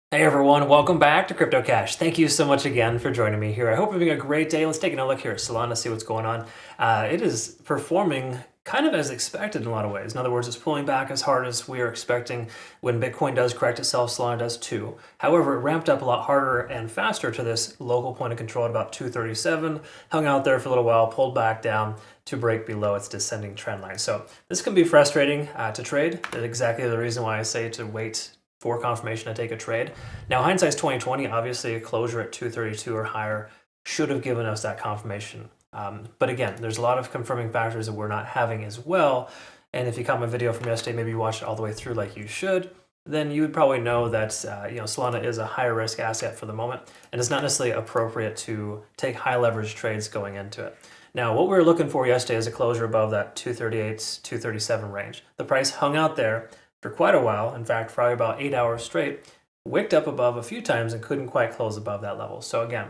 Hey everyone, welcome back to Crypto Cash. Thank you so much again for joining me here. I hope you're having a great day. Let's take a look here at Solana, see what's going on. It is performing kind of as expected in a lot of ways. In other words, it's pulling back as hard as we are expecting. When Bitcoin does correct itself, Solana does too. However, it ramped up a lot harder and faster to this local point of control at about 237, hung out there for a little while, pulled back down to break below its descending trend line. So this can be frustrating to trade. That's exactly the reason why I say to wait for confirmation to take a trade. Now, hindsight's 2020. Obviously, a closure at 232 or higher should have given us that confirmation. But again, there's a lot of confirming factors that we're not having as well. And if you caught my video from yesterday, maybe you watched it all the way through like you should, then you would probably know that Solana is a higher risk asset for the moment, and it's not necessarily appropriate to take high leverage trades going into it. Now, what we were looking for yesterday is a closure above that 238, 237 range. The price hung out there for quite a while. In fact, probably about 8 hours straight, wicked up above a few times and couldn't quite close above that level. So again,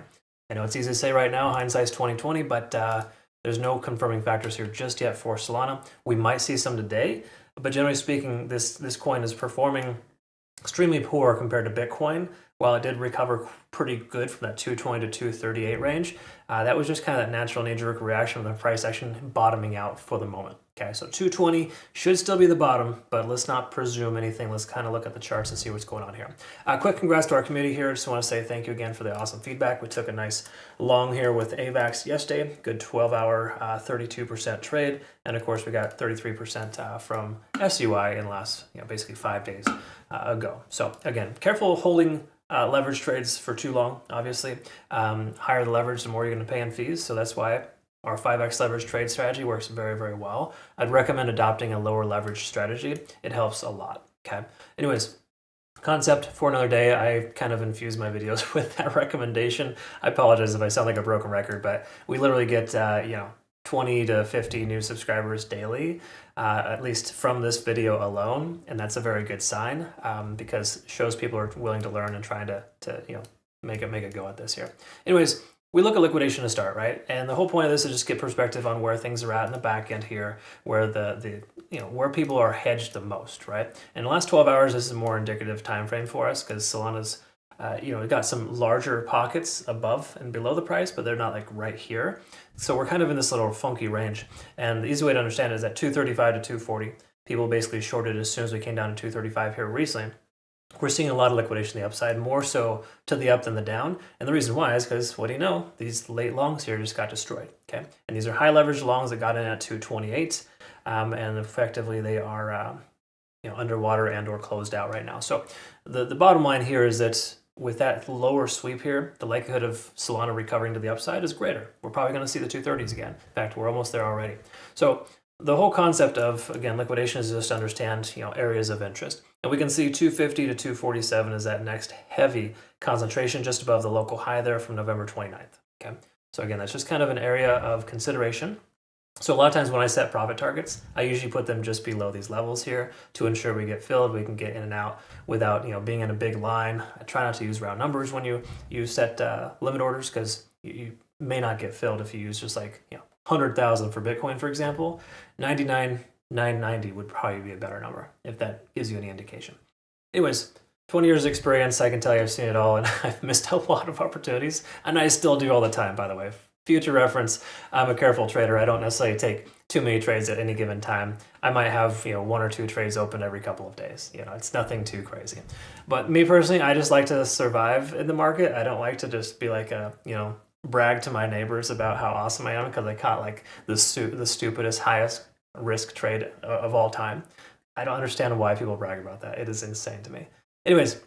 I know it's easy to say right now, hindsight's 2020, but there's no confirming factors here just yet for Solana. We might see some today, but generally speaking, this coin is performing extremely poor compared to Bitcoin. While it did recover pretty good from that 220 to 238 range, that was just kind of that natural knee-jerk reaction of the price action bottoming out for the moment. Okay, so 220 should still be the bottom, but let's not presume anything. Let's kind of look at the charts and see what's going on here. Quick congrats to our community here. Just want to say thank you again for the awesome feedback. We took a nice long here with AVAX yesterday, good 12-hour, 32% trade, and of course we got 33% from SUI in the last, basically 5 days ago. So again, careful holding leverage trades for too long. Obviously, higher the leverage, the more you're going to pay in fees. So that's why our 5x leverage trade strategy works very, very well. I'd recommend adopting a lower leverage strategy. It helps a lot. Okay. Anyways, concept for another day. I kind of infuse my videos with that recommendation. I apologize if I sound like a broken record, but we literally get 20 to 50 new subscribers daily, at least from this video alone, and that's a very good sign because it shows people are willing to learn and trying to make a go at this here. Anyways, we look at liquidation to start, right? And the whole point of this is just get perspective on where things are at in the back end here, where where people are hedged the most, right? In the last 12 hours, this is a more indicative time frame for us because Solana's it got some larger pockets above and below the price, but they're not like right here. So we're kind of in this little funky range. And the easy way to understand it is that 235 to 240, people basically shorted as soon as we came down to 235 here recently. We're seeing a lot of liquidation to the upside, more so to the up than the down. And the reason why is because, what do you know? These late longs here just got destroyed, okay? And these are high leverage longs that got in at 228, and effectively they are underwater and or closed out right now. So the bottom line here is that with that lower sweep here, the likelihood of Solana recovering to the upside is greater. We're probably going to see the 230s again. In fact, we're almost there already. So the whole concept of, again, liquidation is just to understand, areas of interest. And we can see 250 to 247 is that next heavy concentration just above the local high there from November 29th. Okay. So again, that's just kind of an area of consideration. So a lot of times when I set profit targets, I usually put them just below these levels here to ensure we get filled, we can get in and out without being in a big line. I try not to use round numbers when you set limit orders because you may not get filled if you use just like 100,000 for Bitcoin, for example. 99,990 would probably be a better number if that gives you any indication. Anyways, 20 years of experience, I can tell you I've seen it all, and I've missed a lot of opportunities, and I still do all the time, by the way. Future reference, I'm a careful trader. I don't necessarily take too many trades at any given time. I might have 1 or 2 trades open every couple of days. It's nothing too crazy. But me personally, I just like to survive in the market. I don't like to just be like brag to my neighbors about how awesome I am because I caught like the stupidest, highest risk trade of all time. I don't understand why people brag about that. It is insane to me. Anyways,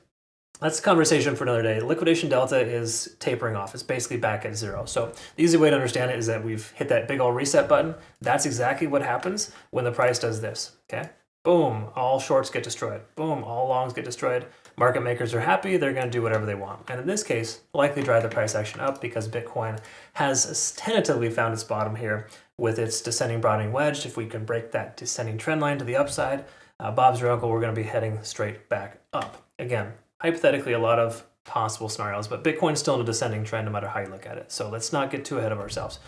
that's a conversation for another day. Liquidation delta is tapering off. It's basically back at 0. So the easy way to understand it is that we've hit that big old reset button. That's exactly what happens when the price does this, okay? Boom, all shorts get destroyed. Boom, all longs get destroyed. Market makers are happy. They're going to do whatever they want. And in this case, likely drive the price action up because Bitcoin has tentatively found its bottom here with its descending broadening wedge. If we can break that descending trend line to the upside, Bob's your uncle, we're going to be heading straight back up. Again, hypothetically, a lot of possible scenarios, but Bitcoin's still in a descending trend no matter how you look at it. So let's not get too ahead of ourselves.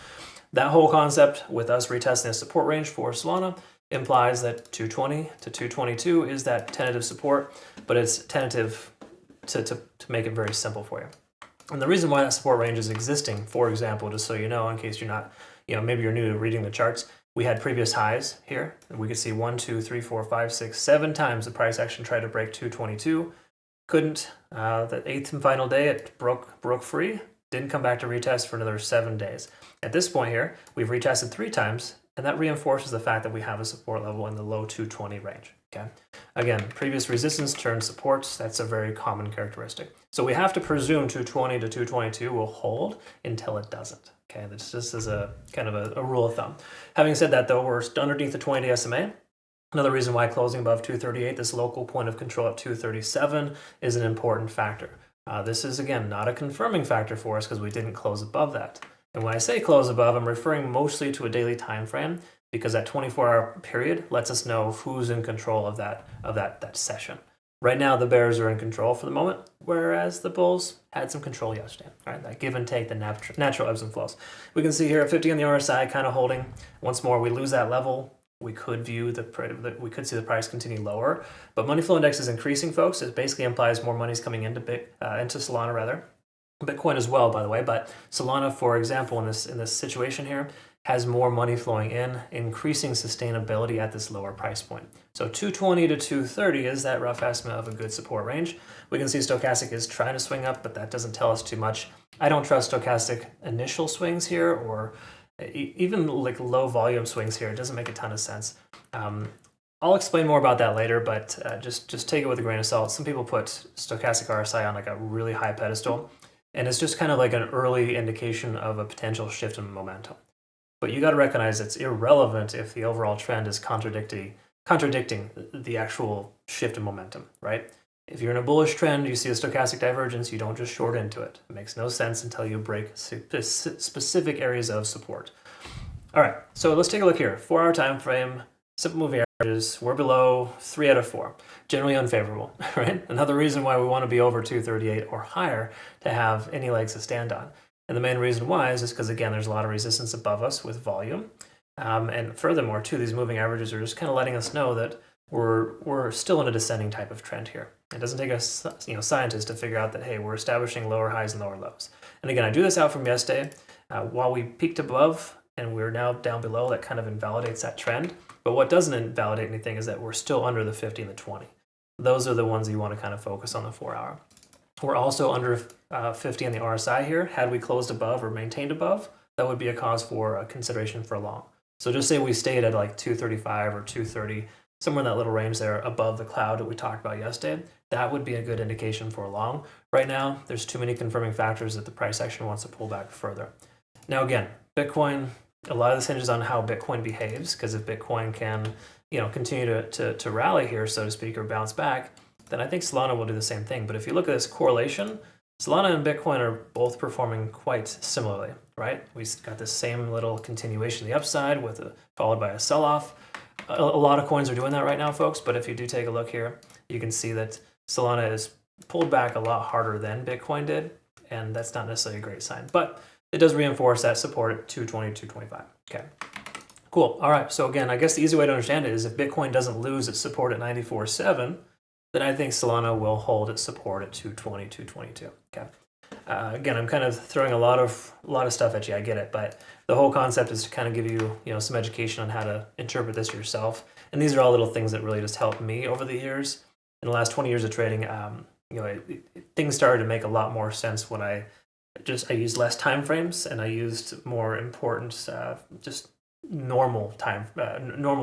That whole concept with us retesting the support range for Solana implies that 220 to 222 is that tentative support, but it's tentative to to make it very simple for you. And the reason why that support range is existing, for example, just so you know, in case you're not, maybe you're new to reading the charts, we had previous highs here. We could see 1, 2, 3, 4, 5, 6, 7 times the price action tried to break 222. Couldn't. The 8th and final day, it broke free. Didn't come back to retest for another 7 days. At this point here, we've retested 3 times, and that reinforces the fact that we have a support level in the low 220 range. Okay. Again, previous resistance turned support. That's a very common characteristic. So we have to presume 220 to 222 will hold until it doesn't. Okay, this just is a kind of a rule of thumb. Having said that, though, we're underneath the 20-day SMA. Another reason why closing above 238, this local point of control at 237, is an important factor. This is, again, not a confirming factor for us because we didn't close above that. And when I say close above, I'm referring mostly to a daily time frame because that 24-hour period lets us know who's in control of that session. Right now, the bears are in control for the moment, whereas the bulls had some control yesterday. All right, that give and take, the natural ebbs and flows. We can see here at 50 on the RSI, kind of holding. Once more, we lose that level. We could see the price continue lower, but money flow index is increasing, folks. It basically implies more money's coming into Solana rather. Bitcoin as well, by the way, but Solana, for example, in this situation here, has more money flowing in, increasing sustainability at this lower price point. So 220 to 230 is that rough estimate of a good support range. We can see stochastic is trying to swing up, but that doesn't tell us too much. I don't trust stochastic initial swings here, or even like low volume swings here. It doesn't make a ton of sense. I'll explain more about that later, but just take it with a grain of salt. Some people put stochastic RSI on like a really high pedestal, and it's just kind of like an early indication of a potential shift in momentum. But you got to recognize it's irrelevant if the overall trend is contradicting the actual shift in momentum, right? If you're in a bullish trend, you see a stochastic divergence, you don't just short into it. It makes no sense until you break specific areas of support. All right, so let's take a look here. 4-hour time frame, simple moving averages, we're below 3 out of 4. Generally unfavorable, right? Another reason why we want to be over 238 or higher to have any legs to stand on. And the main reason why is just because, again, there's a lot of resistance above us with volume. And furthermore, too, these moving averages are just kind of letting us know that we're still in a descending type of trend here. It doesn't take us, scientists to figure out that, hey, we're establishing lower highs and lower lows. And again, I drew this out from yesterday. While we peaked above and we're now down below, that kind of invalidates that trend. But what doesn't invalidate anything is that we're still under the 50 and the 20. Those are the ones you want to kind of focus on the 4-hour. We're also under 50 on the RSI here. Had we closed above or maintained above, that would be a cause for a consideration for long. So just say we stayed at like 235 or 230, somewhere in that little range there above the cloud that we talked about yesterday, that would be a good indication for long. Right now, there's too many confirming factors that the price action wants to pull back further. Now again, Bitcoin, a lot of this hinges on how Bitcoin behaves, because if Bitcoin can continue to rally here, so to speak, or bounce back, then I think Solana will do the same thing. But if you look at this correlation, Solana and Bitcoin are both performing quite similarly, right? We got this same little continuation of the upside followed by a sell-off. A lot of coins are doing that right now, folks, but if you do take a look here, you can see that Solana is pulled back a lot harder than Bitcoin did, and that's not necessarily a great sign. But it does reinforce that support at 220, 225. Okay, cool. All right, so again, I guess the easy way to understand it is if Bitcoin doesn't lose its support at 94.7, then I think Solana will hold its support at 220, 222. Okay. Again, I'm kind of throwing a lot of stuff at you. I get it, but the whole concept is to kind of give you, some education on how to interpret this yourself. And these are all little things that really just helped me over the years. In the last 20 years of trading, things started to make a lot more sense when I used less time frames and I used more important, just normal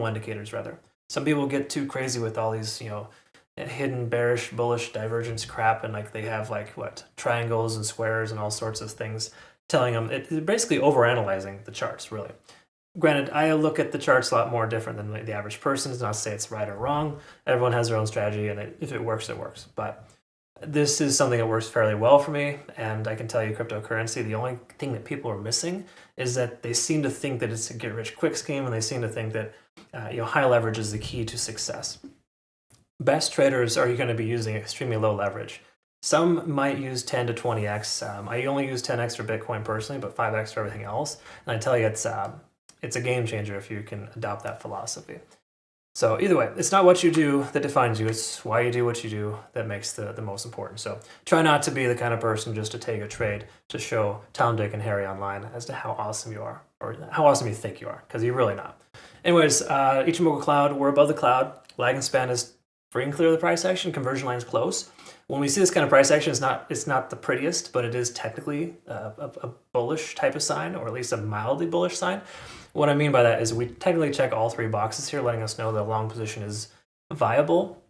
indicators rather. Some people get too crazy with all these, hidden bearish, bullish divergence crap, and like they have triangles and squares and all sorts of things telling them. It's basically overanalyzing the charts, really. Granted, I look at the charts a lot more different than the average person. It's not to say it's right or wrong. Everyone has their own strategy, and if it works, it works. But this is something that works fairly well for me, and I can tell you cryptocurrency, the only thing that people are missing is that they seem to think that it's a get-rich-quick scheme, and they seem to think that high leverage is the key to success. Best traders are going to be using extremely low leverage. Some might use 10 to 20x. I only use 10x for Bitcoin personally, but 5x for everything else. And I tell you, it's a game changer if you can adopt that philosophy. So either way, it's not what you do that defines you. It's why you do what you do that makes the most important. So try not to be the kind of person just to take a trade to show Tom, Dick, and Harry online as to how awesome you are or how awesome you think you are, because you're really not. Anyways, Ichimoku Cloud, we're above the cloud. Lag and span is free and clear of the price action. Conversion line is close. When we see this kind of price action, it's not the prettiest, but it is technically a bullish type of sign, or at least a mildly bullish sign. What I mean by that is we technically check all three boxes here, letting us know the long position is viable.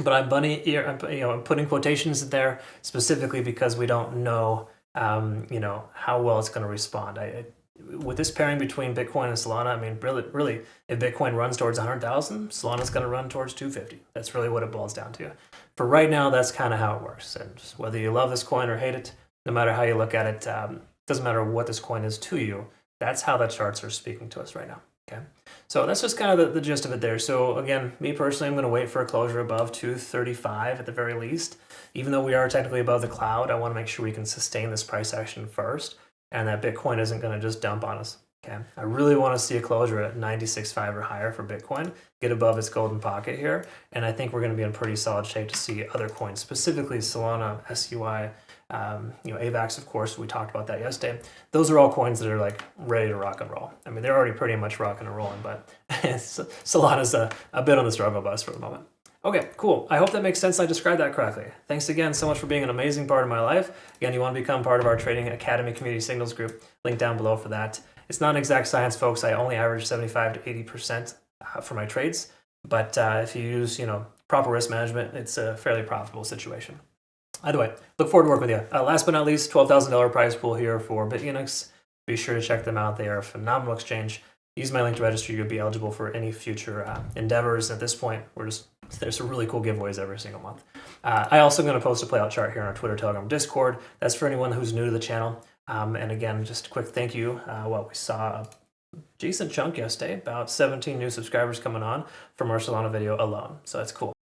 But I'm putting quotations in there specifically because we don't know, how well it's going to respond. With this pairing between Bitcoin and Solana, I mean, really, if Bitcoin runs towards 100,000, Solana's going to run towards 250. That's really what it boils down to. For right now, that's kind of how it works. And whether you love this coin or hate it, no matter how you look at it, doesn't matter what this coin is to you. That's how the charts are speaking to us right now. Okay, so that's just kind of the gist of it there. So again, me personally, I'm going to wait for a closure above 235 at the very least. Even though we are technically above the cloud, I want to make sure we can sustain this price action first, and that Bitcoin isn't going to just dump on us. Okay, I really want to see a closure at 96.5 or higher for Bitcoin, get above its golden pocket here, and I think we're going to be in pretty solid shape to see other coins, specifically Solana, SUI, AVAX, of course, we talked about that yesterday. Those are all coins that are like ready to rock and roll. I mean, they're already pretty much rocking and rolling, but Solana's a bit on the struggle bus for the moment. Okay, cool. I hope that makes sense. I described that correctly. Thanks again so much for being an amazing part of my life. Again, you want to become part of our Trading Academy Community Signals group, link down below for that. It's not an exact science, folks. I only average 75 to 80% for my trades, but if you use, proper risk management, it's a fairly profitable situation. Either way, look forward to working with you. Last but not least, $12,000 prize pool here for Bitunix. Be sure to check them out. They are a phenomenal exchange. Use my link to register. You'll be eligible for any future endeavors. At this point, there's some really cool giveaways every single month. I also going to post a playout chart here on our Twitter, Telegram, Discord. That's for anyone who's new to the channel. And again, just a quick thank you. We saw a decent chunk yesterday, about 17 new subscribers coming on from our Solana video alone. So that's cool.